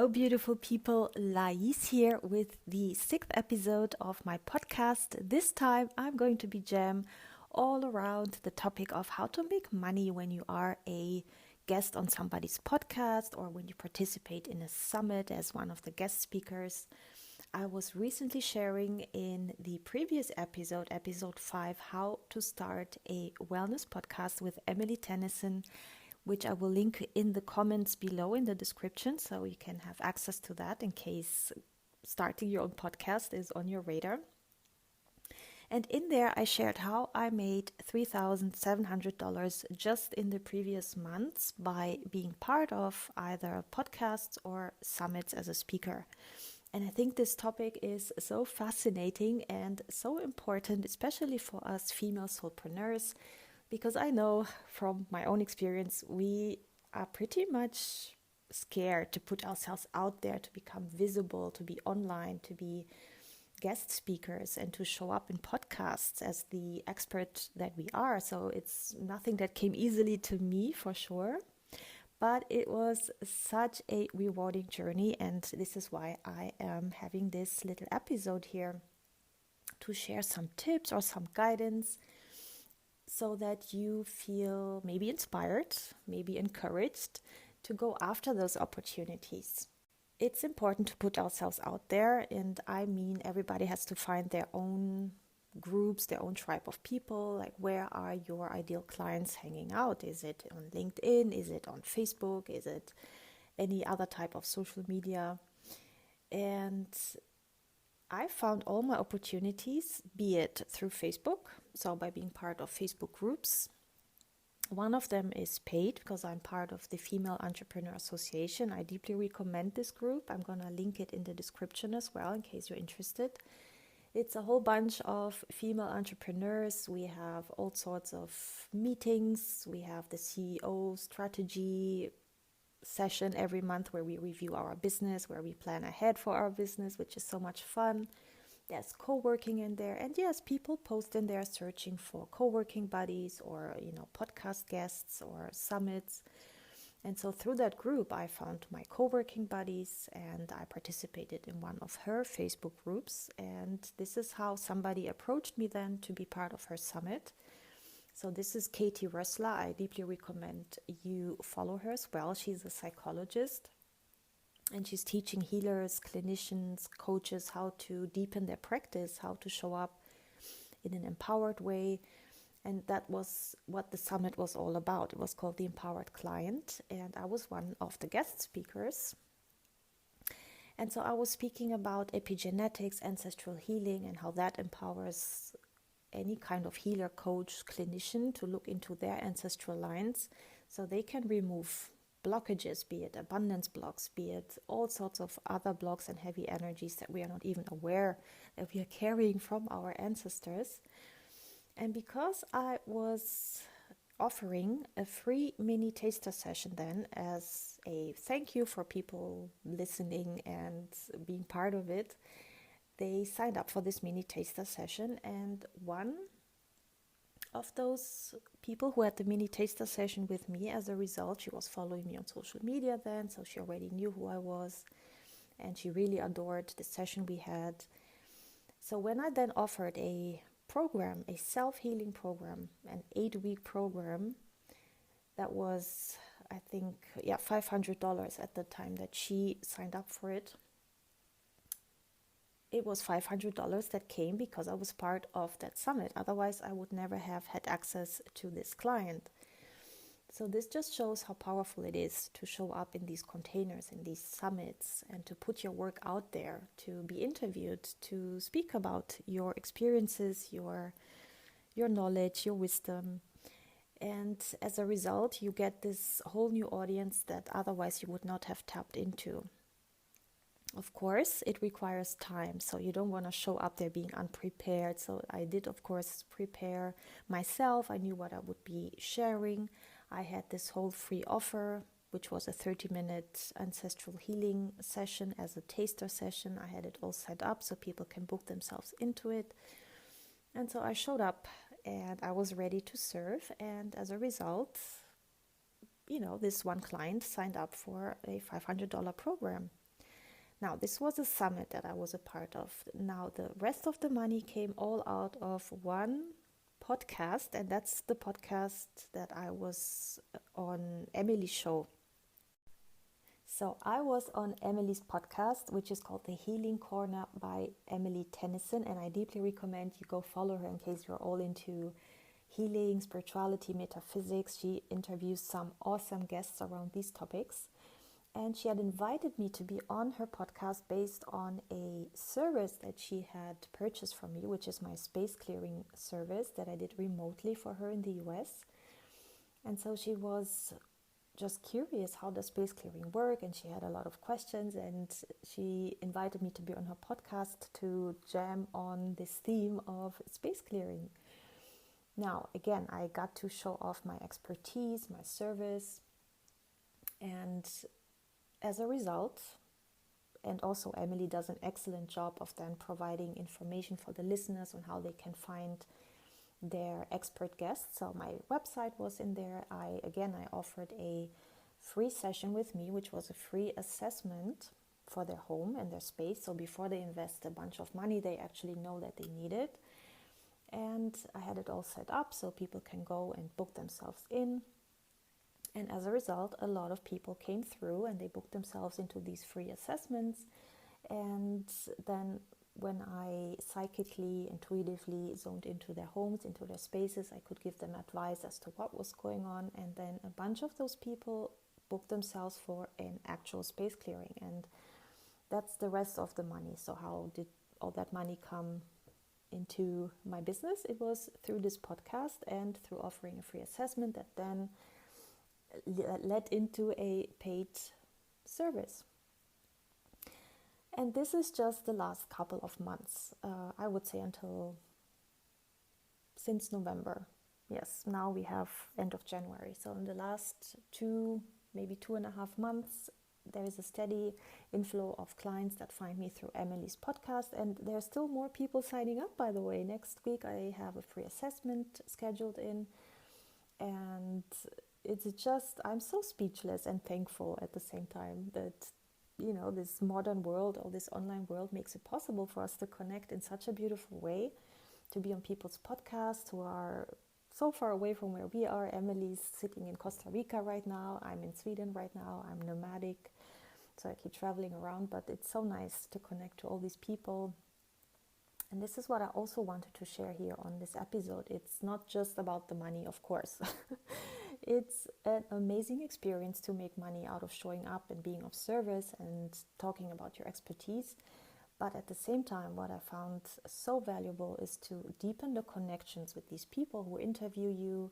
beautiful people. Lais here with the 6th episode of my podcast. This time I'm going to be jam all around the topic of how to make money when you are a guest on somebody's podcast or when you participate in a summit as one of the guest speakers. I was recently sharing in the previous episode 5, how to start a wellness podcast with Emily Tennison, which I will link in the comments below in the description, so you can have access to that in case starting your own podcast is on your radar. And in there, I shared how I made $3,700 just in the previous months by being part of either podcasts or summits as a speaker. And I think this topic is so fascinating and so important, especially for us female soulpreneurs, because I know from my own experience, we are pretty much scared to put ourselves out there, to become visible, to be online, to be guest speakers, and to show up in podcasts as the expert that we are. So it's nothing that came easily to me, for sure. But it was such a rewarding journey, and this is why I am having this little episode here to share some tips or some guidance, so that you feel maybe inspired, maybe encouraged to go after those opportunities. It's important to put ourselves out there, and I mean everybody has to find their own groups, their own tribe of people. Like, where are your ideal clients hanging out? Is it on LinkedIn? Is it on Facebook? Is it any other type of social media? And I found all my opportunities, be it through Facebook, so by being part of Facebook groups. One of them is paid because I'm part of the Female Entrepreneur Association. I deeply recommend this group. I'm going to link it in the description as well in case you're interested. It's a whole bunch of female entrepreneurs. We have all sorts of meetings. We have the CEO strategy session every month where we review our business, where we plan ahead for our business, which is so much fun. There's co-working in there, and yes, people post in there searching for co-working buddies or podcast guests or summits. And so through that group I found my co-working buddies, and I participated in one of her Facebook groups, and this is how somebody approached me then to be part of her summit. So this is Katie Rössler. I deeply recommend you follow her as well. She's a psychologist, and she's teaching healers, clinicians, coaches how to deepen their practice, how to show up in an empowered way. And that was what the summit was all about. It was called The Empowered Client, and I was one of the guest speakers. And so I was speaking about epigenetics, ancestral healing, and how that empowers any kind of healer, coach, clinician to look into their ancestral lines so they can remove blockages, be it abundance blocks, be it all sorts of other blocks and heavy energies that we are not even aware that we are carrying from our ancestors. And because I was offering a free mini taster session then as a thank you for people listening and being part of it, they signed up for this mini taster session, and one of those people who had the mini taster session with me, as a result, she was following me on social media then, so she already knew who I was, and she really adored the session we had. So when I then offered a program, a self-healing program, an 8-week program that was, I think, $500 at the time that she signed up for it. It was $500 that came because I was part of that summit. Otherwise, I would never have had access to this client. So this just shows how powerful it is to show up in these containers, in these summits, and to put your work out there, to be interviewed, to speak about your experiences, your knowledge, your wisdom. And as a result, you get this whole new audience that otherwise you would not have tapped into. Of course, it requires time, so you don't want to show up there being unprepared. So I did, of course, prepare myself. I knew what I would be sharing. I had this whole free offer, which was a 30-minute ancestral healing session as a taster session. I had it all set up so people can book themselves into it. And so I showed up and I was ready to serve. And as a result, this one client signed up for a $500 program. Now, this was a summit that I was a part of. Now, the rest of the money came all out of one podcast, and that's the podcast that I was on Emily's show. So I was on Emily's podcast, which is called The Healing Corner by Emily Tennison, and I deeply recommend you go follow her in case you're all into healing, spirituality, metaphysics. She interviews some awesome guests around these topics. And she had invited me to be on her podcast based on a service that she had purchased from me, which is my space clearing service that I did remotely for her in the US. And so she was just curious, how does space clearing work? And she had a lot of questions, and she invited me to be on her podcast to jam on this theme of space clearing. Now, again, I got to show off my expertise, my service, and as a result, and also Emily does an excellent job of then providing information for the listeners on how they can find their expert guests. So my website was in there. I offered a free session with me, which was a free assessment for their home and their space. So before they invest a bunch of money, they actually know that they need it. And I had it all set up so people can go and book themselves in. And as a result, a lot of people came through and they booked themselves into these free assessments. And then when I psychically, intuitively zoned into their homes, into their spaces, I could give them advice as to what was going on. And then a bunch of those people booked themselves for an actual space clearing. And that's the rest of the money. So how did all that money come into my business? It was through this podcast and through offering a free assessment that then led into a paid service. And this is just the last couple of months, I would say since November. Yes, now we have end of January. So in the last maybe 2.5 months, there is a steady inflow of clients that find me through Emily's podcast. And there's still more people signing up, by the way. Next week, I have a free assessment scheduled in. And it's just, I'm so speechless and thankful at the same time that, this modern world or this online world makes it possible for us to connect in such a beautiful way, to be on people's podcasts who are so far away from where we are. Emily's sitting in Costa Rica right now. I'm in Sweden right now. I'm nomadic, so I keep traveling around, but it's so nice to connect to all these people. And this is what I also wanted to share here on this episode. It's not just about the money, of course. It's an amazing experience to make money out of showing up and being of service and talking about your expertise. But at the same time, what I found so valuable is to deepen the connections with these people who interview you,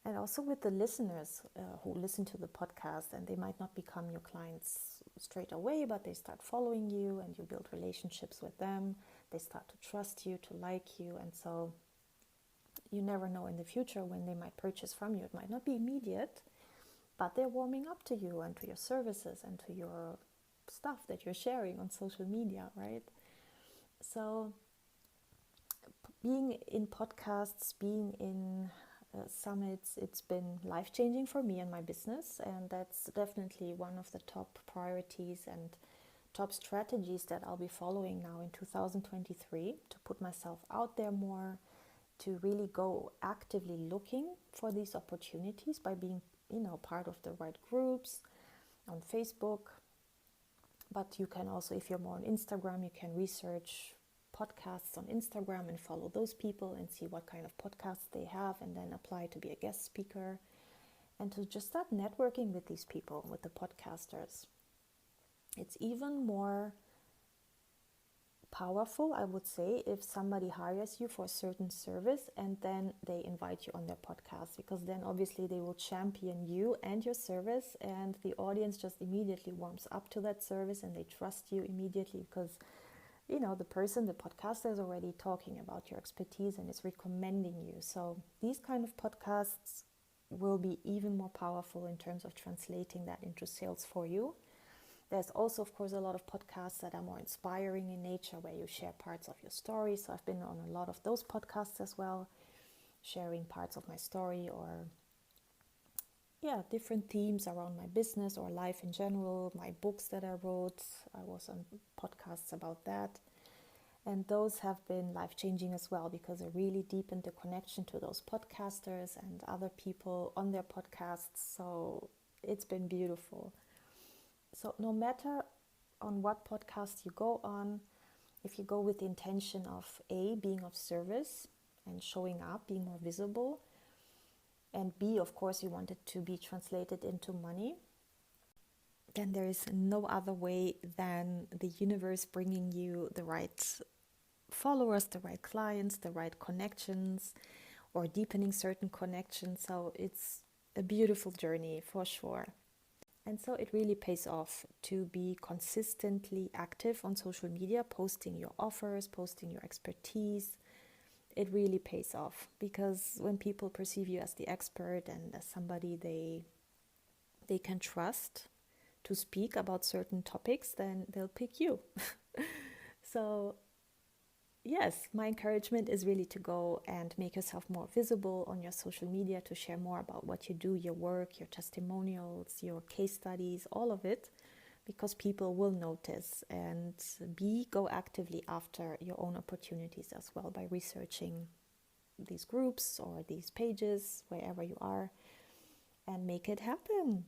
and also with the listeners who listen to the podcast. And they might not become your clients straight away, but they start following you and you build relationships with them. They start to trust you, to like you. And so you never know in the future when they might purchase from you. It might not be immediate, but they're warming up to you and to your services and to your stuff that you're sharing on social media, right? So being in podcasts, being in summits, it's been life-changing for me and my business, and that's definitely one of the top priorities and top strategies that I'll be following now in 2023, to put myself out there more, to really go actively looking for these opportunities by being, part of the right groups on Facebook. But you can also, if you're more on Instagram, you can research podcasts on Instagram and follow those people and see what kind of podcasts they have, and then apply to be a guest speaker and to just start networking with these people, with the podcasters. It's even more powerful, I would say, if somebody hires you for a certain service and then they invite you on their podcast, because then obviously they will champion you and your service, and the audience just immediately warms up to that service and they trust you immediately because the podcaster is already talking about your expertise and is recommending you. So these kind of podcasts will be even more powerful in terms of translating that into sales for you. There's also, of course, a lot of podcasts that are more inspiring in nature, where you share parts of your story. So I've been on a lot of those podcasts as well, sharing parts of my story or different themes around my business or life in general, my books that I wrote. I was on podcasts about that. And those have been life-changing as well because I really deepened the connection to those podcasters and other people on their podcasts. So it's been beautiful. So no matter on what podcast you go on, if you go with the intention of A, being of service and showing up, being more visible, and B, of course, you want it to be translated into money, then there is no other way than the universe bringing you the right followers, the right clients, the right connections, or deepening certain connections. So it's a beautiful journey for sure. And so it really pays off to be consistently active on social media, posting your offers, posting your expertise. It really pays off because when people perceive you as the expert and as somebody they can trust to speak about certain topics, then they'll pick you. So yes, my encouragement is really to go and make yourself more visible on your social media, to share more about what you do, your work, your testimonials, your case studies, all of it, because people will notice. And B, go actively after your own opportunities as well by researching these groups or these pages, wherever you are, and make it happen.